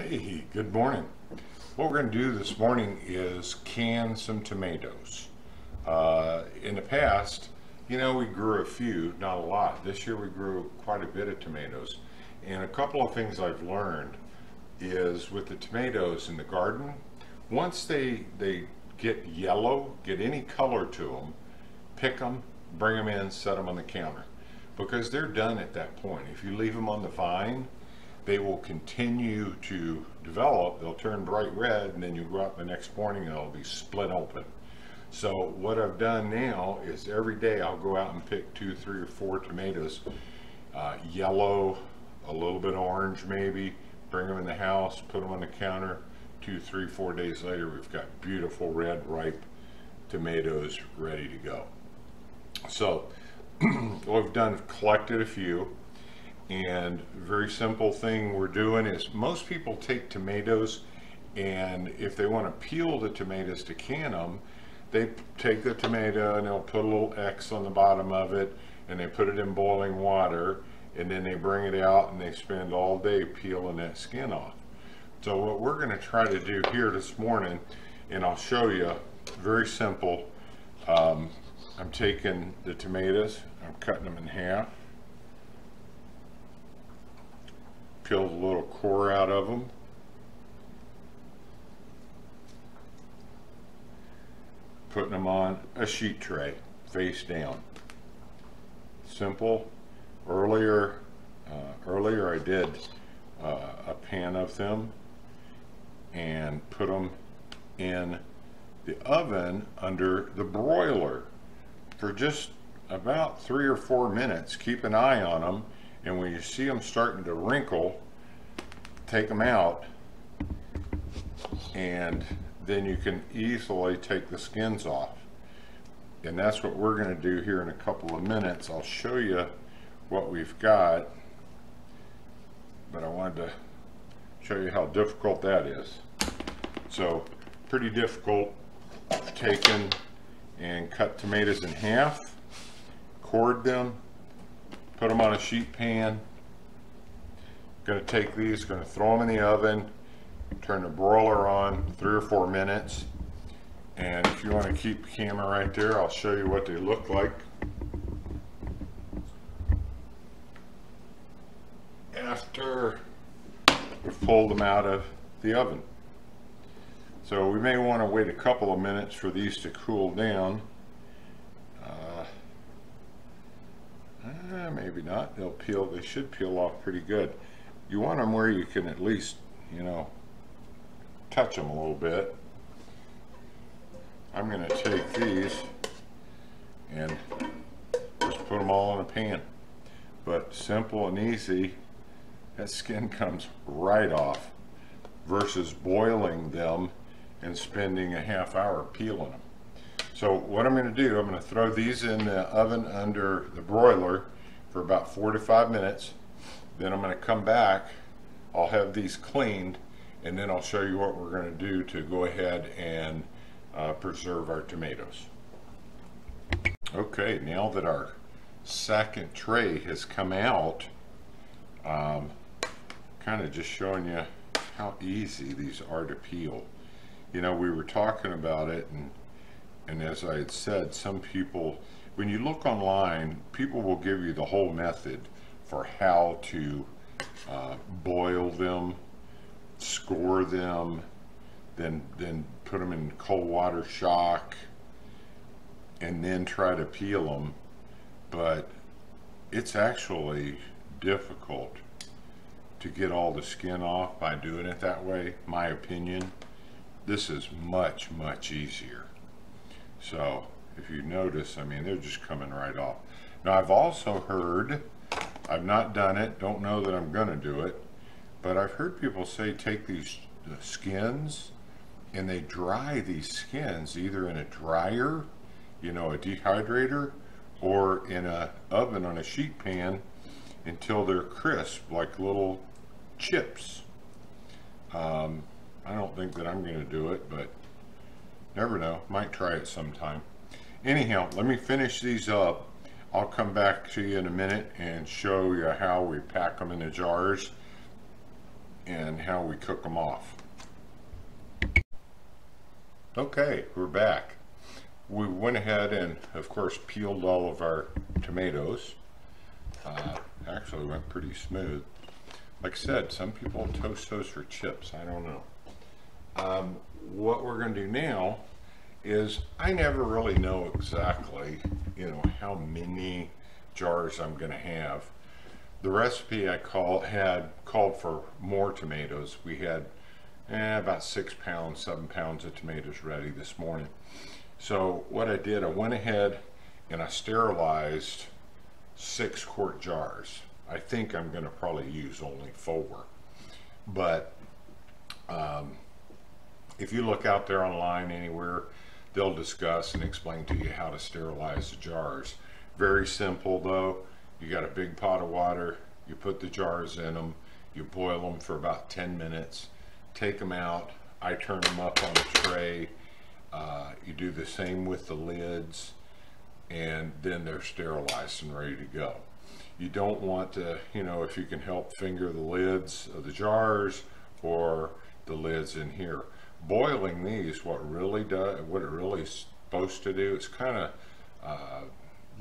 Hey, good morning. What we're going to do this morning is can some tomatoes. In the past, we grew a few, not a lot. This year we grew quite a bit of tomatoes. And a couple of things I've learned is with the tomatoes in the garden, once they get yellow, get any color to them, pick them, bring them in, set them on the counter. Because they're done at that point. If you leave them on the vine, they will continue to develop. They'll turn bright red, and then you go out the next morning and it'll be split open. So what I've done now is every day I'll go out and pick 2, 3, or 4 tomatoes, yellow, a little bit orange maybe, bring them in the house, put them on the counter. 2, 3, 4 days later, we've got beautiful red ripe tomatoes ready to go. So what I've done, collected a few. And very simple thing we're doing is most people take tomatoes, and if they want to peel the tomatoes to can them, they take the tomato and they'll put a little X on the bottom of it, and they put it in boiling water, and then they bring it out and they spend all day peeling that skin off. So what we're going to try to do here this morning, and I'll show you, very simple. I'm taking the tomatoes, I'm cutting them in half. Peel the little core out of them. Putting them on a sheet tray, face down. Simple. Earlier I did a pan of them and put them in the oven under the broiler for just about 3 or 4 minutes. Keep an eye on them. And when you see them starting to wrinkle, take them out, and then you can easily take the skins off. And that's what we're going to do here in a couple of minutes. I'll show you what we've got, but I wanted to show you how difficult that is. So pretty difficult. Taken and cut tomatoes in half, cored them, put them on a sheet pan. Going to take these, going to throw them in the oven, turn the broiler on 3 or 4 minutes. And if you want to keep the camera right there, I'll show you what they look like after we've pulled them out of the oven. So we may want to wait a couple of minutes for these to cool down. Maybe not. They'll peel. They should peel off pretty good. You want them where you can at least, touch them a little bit. I'm going to take these and just put them all in a pan. But simple and easy. That skin comes right off versus boiling them and spending a half hour peeling them. So what I'm going to do, I'm going to throw these in the oven under the broiler for about 4 to 5 minutes. Then I'm going to come back, I'll have these cleaned, and then I'll show you what we're going to do to go ahead and preserve our tomatoes. Okay, now that our second tray has come out, kind of just showing you how easy these are to peel. We were talking about it, and as I had said, some people, when you look online, people will give you the whole method for how to boil them, score them, then put them in cold water shock, and then try to peel them. But it's actually difficult to get all the skin off by doing it that way, my opinion. This is much, much easier. So if you notice, they're just coming right off. Now I've also heard, I've not done it, don't know that I'm gonna do it, but I've heard people say take these skins and they dry these skins either in a dryer, a dehydrator, or in a oven on a sheet pan until they're crisp, like little chips. I don't think that I'm gonna do it, but never know, might try it sometime. Anyhow, let me finish these up. I'll come back to you in a minute and show you how we pack them in the jars and how we cook them off. Okay, we're back. We went ahead and of course peeled all of our tomatoes. Actually went pretty smooth. Like I said, some people toast those for chips. I don't know. What we're going to do now is, I never really know exactly, how many jars I'm going to have. The recipe I had called for more tomatoes. We had about 6 pounds, 7 pounds of tomatoes ready this morning. So what I did, I went ahead and I sterilized 6-quart jars. I think I'm going to probably use only 4, but if you look out there online anywhere, they'll discuss and explain to you how to sterilize the jars. Very simple though. You got a big pot of water, you put the jars in them, you boil them for about 10 minutes, take them out. I turn them up on a tray. You do the same with the lids, and then they're sterilized and ready to go. You don't want to, if you can help, finger the lids of the jars or the lids in here. Boiling these, what it really is supposed to do is kind of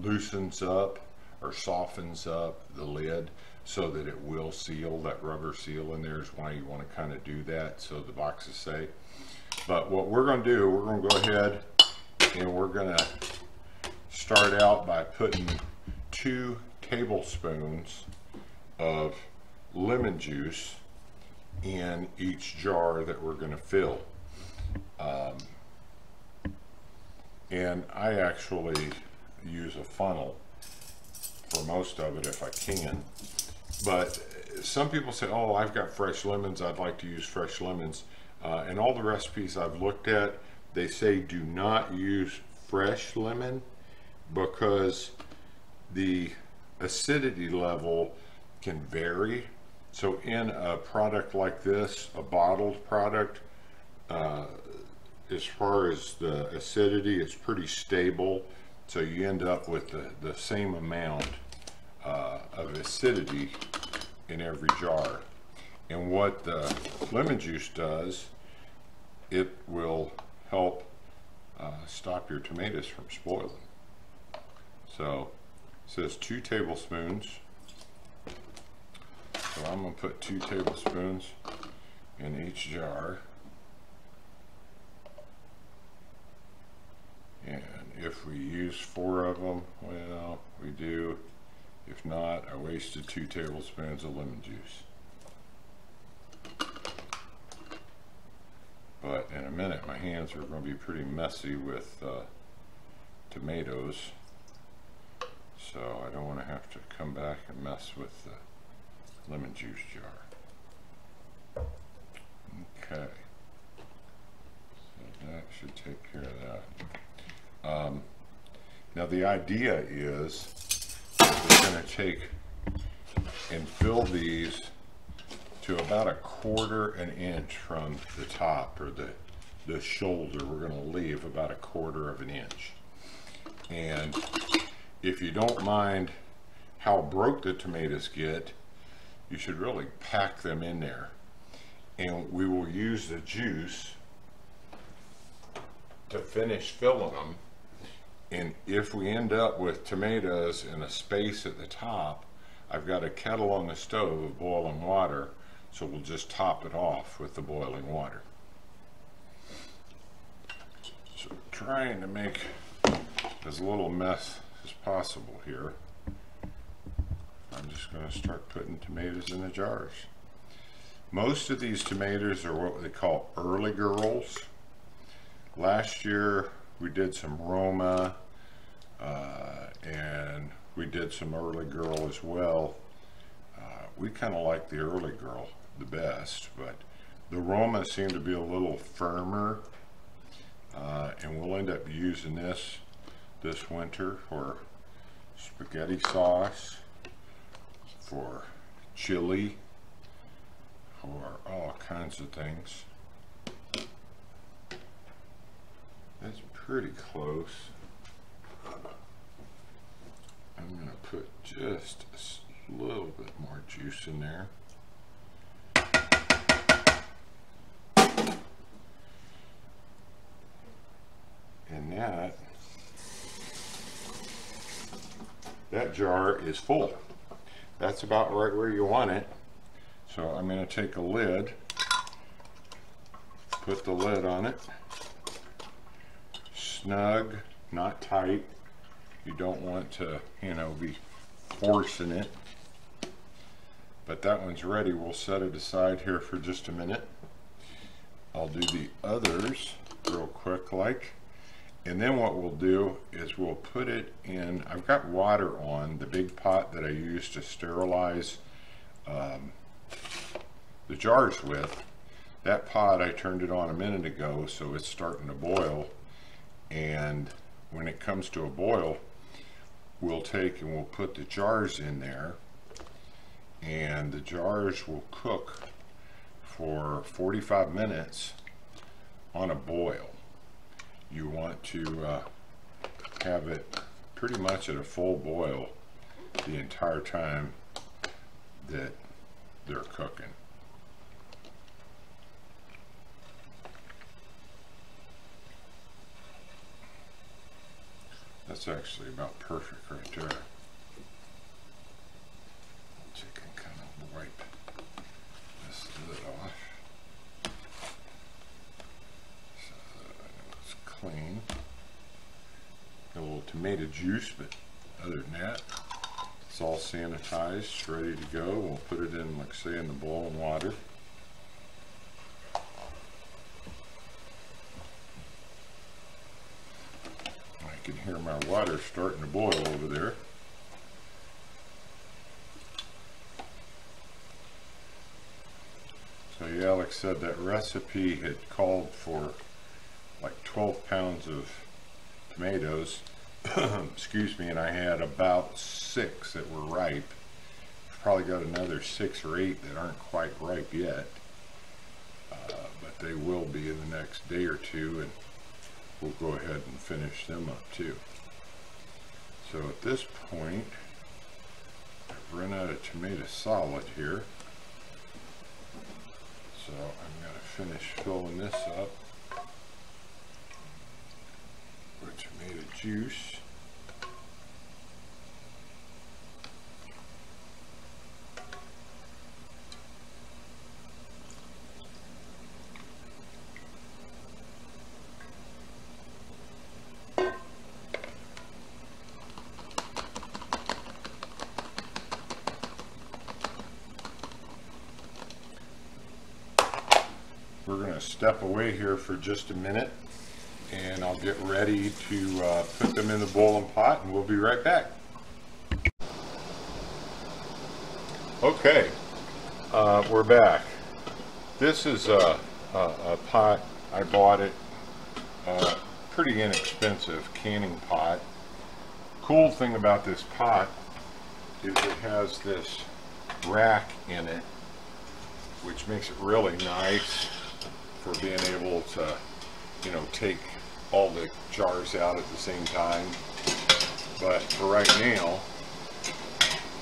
loosens up or softens up the lid so that it will seal. That rubber seal in there is why you want to kind of do that so the box is safe. But what we're going to do, we're going to go ahead and we're going to start out by putting 2 tablespoons of lemon juice in each jar that we're going to fill. And I actually use a funnel for most of it if I can. But some people say, oh, I've got fresh lemons, I'd like to use fresh lemons. And all the recipes I've looked at, they say do not use fresh lemon because the acidity level can vary. So in a product like this, a bottled product, as far as the acidity, it's pretty stable. So you end up with the same amount of acidity in every jar. And what the lemon juice does, it will help stop your tomatoes from spoiling. So it says 2 tablespoons. So I'm going to put 2 tablespoons in each jar. And if we use 4 of them, well, we do. If not, I wasted 2 tablespoons of lemon juice. But in a minute, my hands are going to be pretty messy with tomatoes. So I don't want to have to come back and mess with the lemon juice jar. Okay. So that should take care of that. Now the idea is we're going to take and fill these to about 1/4 inch from the top, or the shoulder. We're going to leave about 1/4 inch. And if you don't mind how broke the tomatoes get, you should really pack them in there. And we will use the juice to finish filling them. And if we end up with tomatoes in a space at the top, I've got a kettle on the stove of boiling water, so we'll just top it off with the boiling water. So trying to make as little mess as possible here. I'm just going to start putting tomatoes in the jars. Most of these tomatoes are what they call early girls. Last year we did some Roma and we did some early girl as well. We kind of like the early girl the best, but the Roma seem to be a little firmer, and we'll end up using this winter for spaghetti sauce, for chili, for all kinds of things. That's pretty close. I'm going to put just a little bit more juice in there. And that jar is full. That's about right where you want it. So I'm going to take a lid, put the lid on it, snug, not tight. You don't want to, you know, be forcing it. But that one's ready. We'll set it aside here for just a minute. I'll do the others real quick like. And then what we'll do is we'll put it in, I've got water on the big pot that I use to sterilize the jars with. That pot, I turned it on a minute ago, so it's starting to boil. And when it comes to a boil, we'll take and we'll put the jars in there, and the jars will cook for 45 minutes on a boil. You want to have it pretty much at a full boil the entire time that they're cooking. That's actually about perfect right there. So you can kind of wipe this lid off so that it's clean. Got a little tomato juice, but other than that, it's all sanitized, ready to go. We'll put it in, like say, in the boiling water. I can hear my water starting to boil over there. So yeah, like I said, that recipe had called for like 12 pounds of tomatoes, excuse me, and I had about 6 that were ripe. Probably got another 6 or 8 that aren't quite ripe yet, but they will be in the next day or two, and we'll go ahead and finish them up too. So at this point, I've run out of tomato solid here. So I'm going to finish filling this up with tomato juice. We're going to step away here for just a minute, and I'll get ready to put them in the boiling pot, and we'll be right back. Okay, we're back. This is a pot. I bought it, pretty inexpensive canning pot. Cool thing about this pot is it has this rack in it, which makes it really nice for being able to, you know, take all the jars out at the same time. But for right now,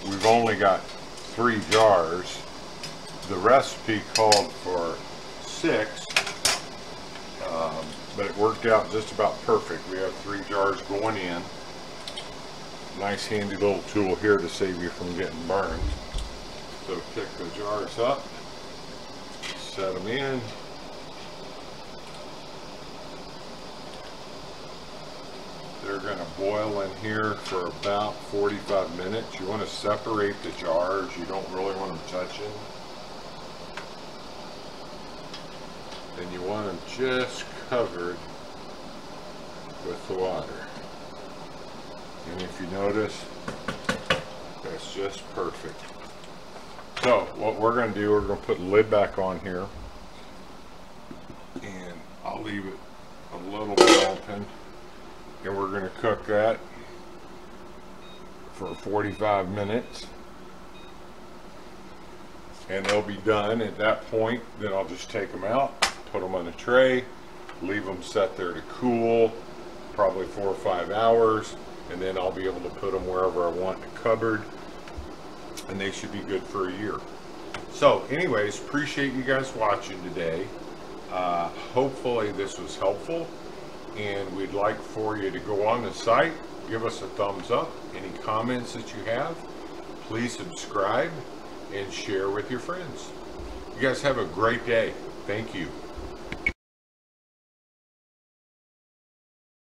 we've only got 3 jars. The recipe called for 6, but it worked out just about perfect. We have 3 jars going in. Nice handy little tool here to save you from getting burned. So pick the jars up, set them in. They're going to boil in here for about 45 minutes. You want to separate the jars. You don't really want them touching. And you want them just covered with the water. And if you notice, that's just perfect. So what we're going to do, we're going to put the lid back on here. And I'll leave it a little bit open. And we're going to cook that for 45 minutes. And they'll be done at that point. Then I'll just take them out, put them on a tray, leave them set there to cool, probably 4 or 5 hours. And then I'll be able to put them wherever I want in the cupboard. And they should be good for a year. So anyways, appreciate you guys watching today. Hopefully this was helpful. and we'd like for you to go on the site, give us a thumbs up. Any comments that you have, please subscribe and share with your friends. You guys have a great day. Thank you.